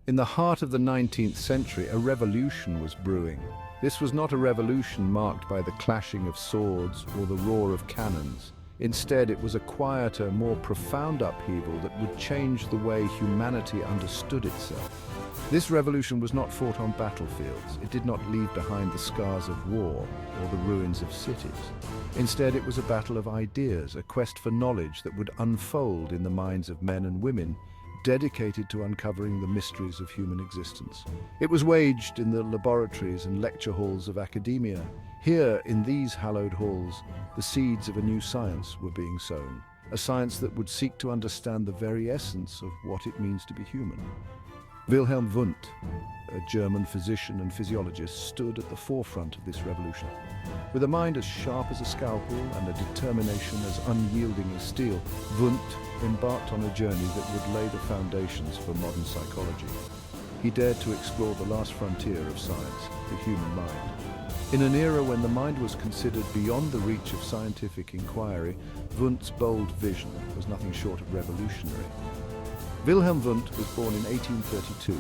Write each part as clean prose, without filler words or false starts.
In the heart of the 19th century, a revolution was brewing. This was not a revolution marked by the clashing of swords or the roar of cannons. Instead, it was a quieter, more profound upheaval that would change the way humanity understood itself. This revolution was not fought on battlefields. It did not leave behind the scars of war or the ruins of cities. Instead, it was a battle of ideas, a quest for knowledge that would unfold in the minds of men and women, dedicated to uncovering the mysteries of human existence. It was waged in the laboratories and lecture halls of academia. Here, in these hallowed halls, the seeds of a new science were being sown, a science that would seek to understand the very essence of what it means to be human. Wilhelm Wundt, a German physician and physiologist, stood at the forefront of this revolution. With a mind as sharp as a scalpel and a determination as unyielding as steel, Wundt embarked on a journey that would lay the foundations for modern psychology. He dared to explore the last frontier of science, the human mind. In an era when the mind was considered beyond the reach of scientific inquiry, Wundt's bold vision was nothing short of revolutionary. Wilhelm Wundt was born in 1832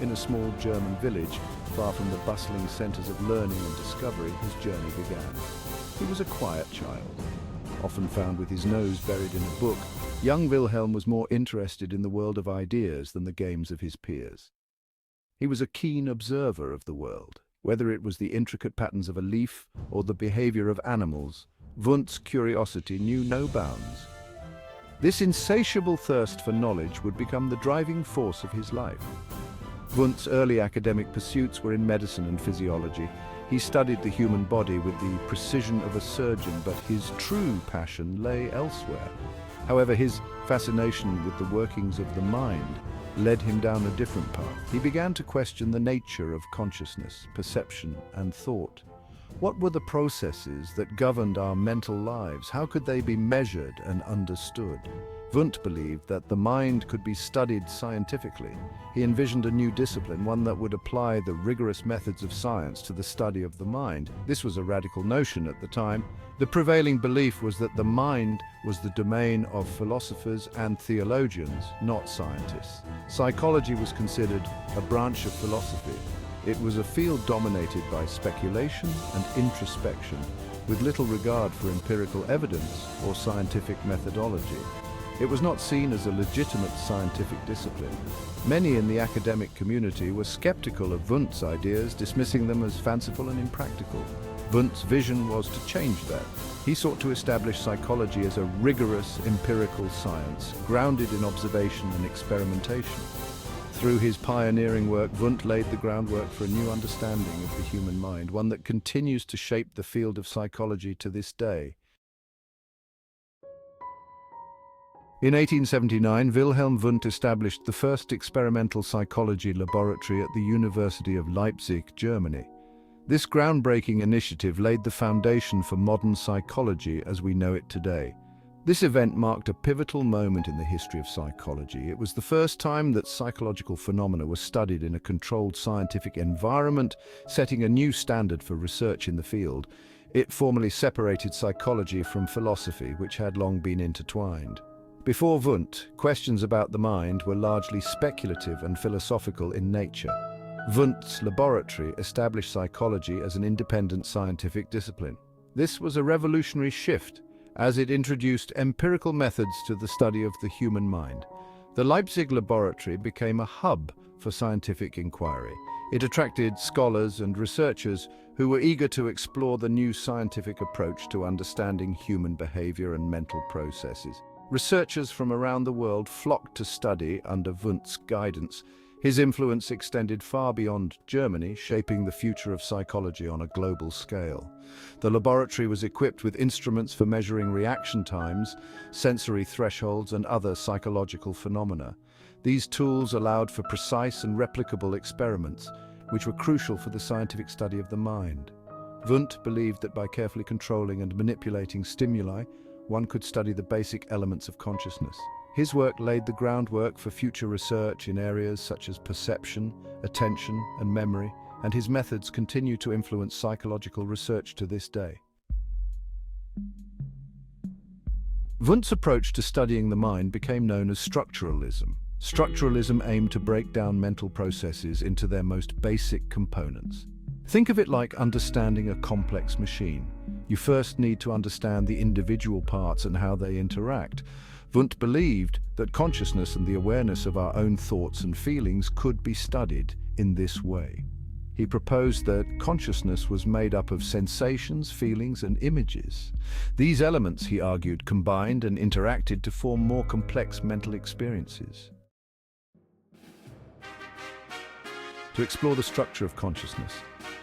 in a small German village far from the bustling centers of learning and discovery. His journey began. He was a quiet child, often found with his nose buried in a book. Young Wilhelm was more interested in the world of ideas than the games of his peers. He was a keen observer of the world. Whether it was the intricate patterns of a leaf or the behavior of animals, Wundt's curiosity knew no bounds. This insatiable thirst for knowledge would become the driving force of his life. Wundt's early academic pursuits were in medicine and physiology. He studied the human body with the precision of a surgeon, but his true passion lay elsewhere. However, his fascination with the workings of the mind led him down a different path. He began to question the nature of consciousness, perception, and thought. What were the processes that governed our mental lives? How could they be measured and understood? Wundt believed that the mind could be studied scientifically. He envisioned a new discipline, one that would apply the rigorous methods of science to the study of the mind. This was a radical notion at the time. The prevailing belief was that the mind was the domain of philosophers and theologians, not scientists. Psychology was considered a branch of philosophy. It was a field dominated by speculation and introspection, with little regard for empirical evidence or scientific methodology. It was not seen as a legitimate scientific discipline. Many in the academic community were skeptical of Wundt's ideas, dismissing them as fanciful and impractical. Wundt's vision was to change that. He sought to establish psychology as a rigorous empirical science, grounded in observation and experimentation. Through his pioneering work, Wundt laid the groundwork for a new understanding of the human mind, one that continues to shape the field of psychology to this day. In 1879, Wilhelm Wundt established the first experimental psychology laboratory at the University of Leipzig, Germany. This groundbreaking initiative laid the foundation for modern psychology as we know it today. This event marked a pivotal moment in the history of psychology. It was the first time that psychological phenomena were studied in a controlled scientific environment, setting a new standard for research in the field. It formally separated psychology from philosophy, which had long been intertwined. Before Wundt, questions about the mind were largely speculative and philosophical in nature. Wundt's laboratory established psychology as an independent scientific discipline. This was a revolutionary shift, as it introduced empirical methods to the study of the human mind. The Leipzig laboratory became a hub for scientific inquiry. It attracted scholars and researchers who were eager to explore the new scientific approach to understanding human behavior and mental processes. Researchers from around the world flocked to study under Wundt's guidance. His influence extended far beyond Germany, shaping the future of psychology on a global scale. The laboratory was equipped with instruments for measuring reaction times, sensory thresholds, and other psychological phenomena. These tools allowed for precise and replicable experiments, which were crucial for the scientific study of the mind. Wundt believed that by carefully controlling and manipulating stimuli, one could study the basic elements of consciousness. His work laid the groundwork for future research in areas such as perception, attention, and memory, and his methods continue to influence psychological research to this day. Wundt's approach to studying the mind became known as structuralism. Structuralism aimed to break down mental processes into their most basic components. Think of it like understanding a complex machine. You first need to understand the individual parts and how they interact. Wundt believed that consciousness and the awareness of our own thoughts and feelings could be studied in this way. He proposed that consciousness was made up of sensations, feelings, and images. These elements, he argued, combined and interacted to form more complex mental experiences. To explore the structure of consciousness,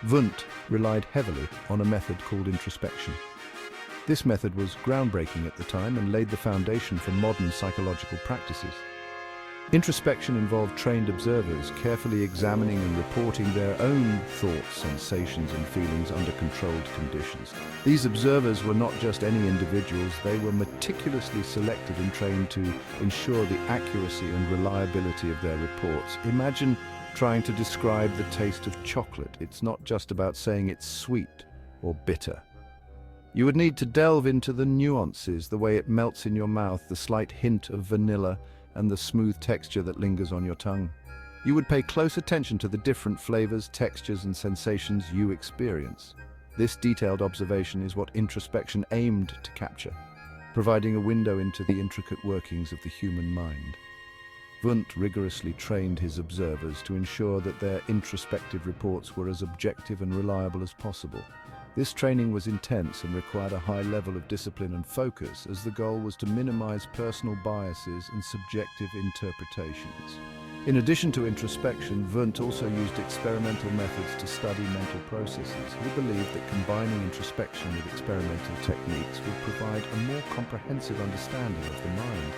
Wundt relied heavily on a method called introspection. This method was groundbreaking at the time and laid the foundation for modern psychological practices. Introspection involved trained observers carefully examining and reporting their own thoughts, sensations, and feelings under controlled conditions. These observers were not just any individuals, they were meticulously selected and trained to ensure the accuracy and reliability of their reports. Imagine trying to describe the taste of chocolate. It's not just about saying it's sweet or bitter. You would need to delve into the nuances, the way it melts in your mouth, the slight hint of vanilla, and the smooth texture that lingers on your tongue. You would pay close attention to the different flavors, textures, and sensations you experience. This detailed observation is what introspection aimed to capture, providing a window into the intricate workings of the human mind. Wundt rigorously trained his observers to ensure that their introspective reports were as objective and reliable as possible. This training was intense and required a high level of discipline and focus, as the goal was to minimize personal biases and subjective interpretations. In addition to introspection, Wundt also used experimental methods to study mental processes. He believed that combining introspection with experimental techniques would provide a more comprehensive understanding of the mind.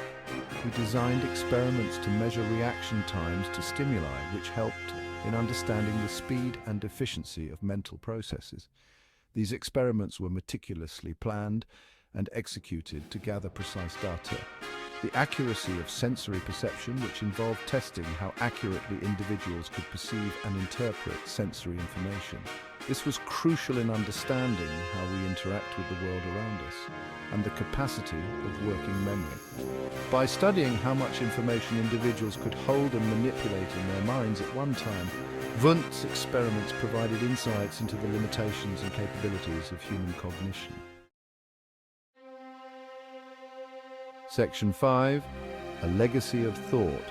He designed experiments to measure reaction times to stimuli, which helped in understanding the speed and efficiency of mental processes. These experiments were meticulously planned and executed to gather precise data. The accuracy of sensory perception, which involved testing how accurately individuals could perceive and interpret sensory information. This was crucial in understanding how we interact with the world around us, and the capacity of working memory. By studying how much information individuals could hold and manipulate in their minds at one time, Wundt's experiments provided insights into the limitations and capabilities of human cognition. Section 5. A Legacy of Thought.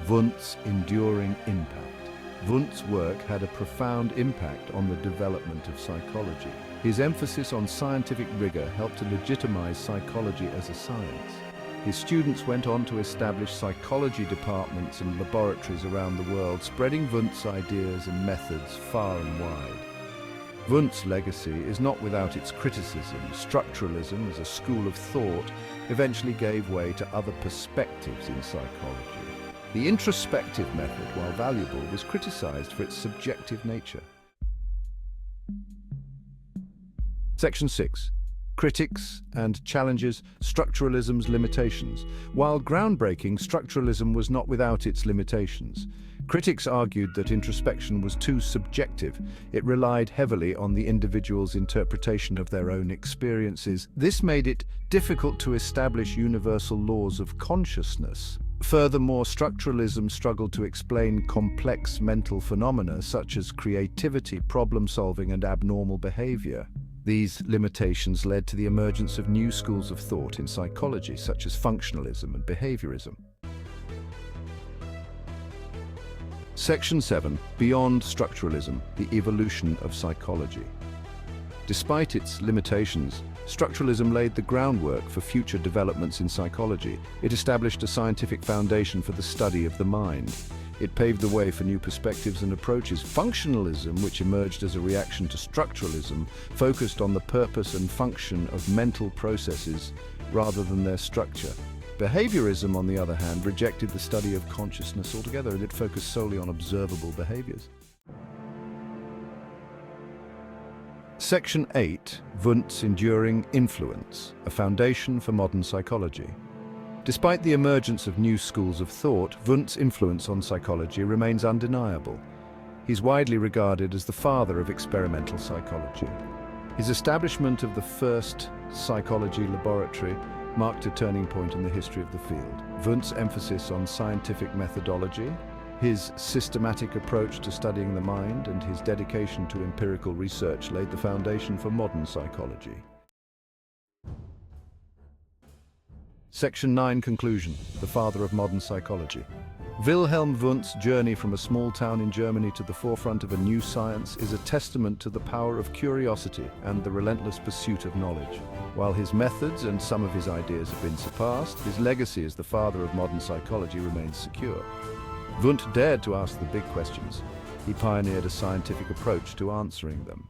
Wundt's Enduring Impact. Wundt's work had a profound impact on the development of psychology. His emphasis on scientific rigor helped to legitimize psychology as a science. His students went on to establish psychology departments and laboratories around the world, spreading Wundt's ideas and methods far and wide. Wundt's legacy is not without its criticism. Structuralism, as a school of thought, eventually gave way to other perspectives in psychology. The introspective method, while valuable, was criticized for its subjective nature. Section 6. Critics and challenges, structuralism's limitations. While groundbreaking, structuralism was not without its limitations. Critics argued that introspection was too subjective. It relied heavily on the individual's interpretation of their own experiences. This made it difficult to establish universal laws of consciousness. Furthermore, structuralism struggled to explain complex mental phenomena such as creativity, problem-solving, and abnormal behavior. These limitations led to the emergence of new schools of thought in psychology, such as functionalism and behaviorism. Section 7. Beyond structuralism, the evolution of psychology. Despite its limitations, structuralism laid the groundwork for future developments in psychology. It established a scientific foundation for the study of the mind. It paved the way for new perspectives and approaches. Functionalism, which emerged as a reaction to structuralism, focused on the purpose and function of mental processes rather than their structure. Behaviorism, on the other hand, rejected the study of consciousness altogether, and it focused solely on observable behaviors. Section 8. Wundt's Enduring Influence, a foundation for modern psychology. Despite the emergence of new schools of thought, Wundt's influence on psychology remains undeniable. He's widely regarded as the father of experimental psychology. His establishment of the first psychology laboratory marked a turning point in the history of the field. Wundt's emphasis on scientific methodology, his systematic approach to studying the mind, and his dedication to empirical research laid the foundation for modern psychology. Section 9. Conclusion. The father of modern psychology. Wilhelm Wundt's journey from a small town in Germany to the forefront of a new science is a testament to the power of curiosity and the relentless pursuit of knowledge. While his methods and some of his ideas have been surpassed, his legacy as the father of modern psychology remains secure. Wundt dared to ask the big questions. He pioneered a scientific approach to answering them.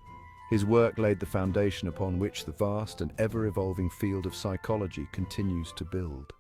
His work laid the foundation upon which the vast and ever-evolving field of psychology continues to build.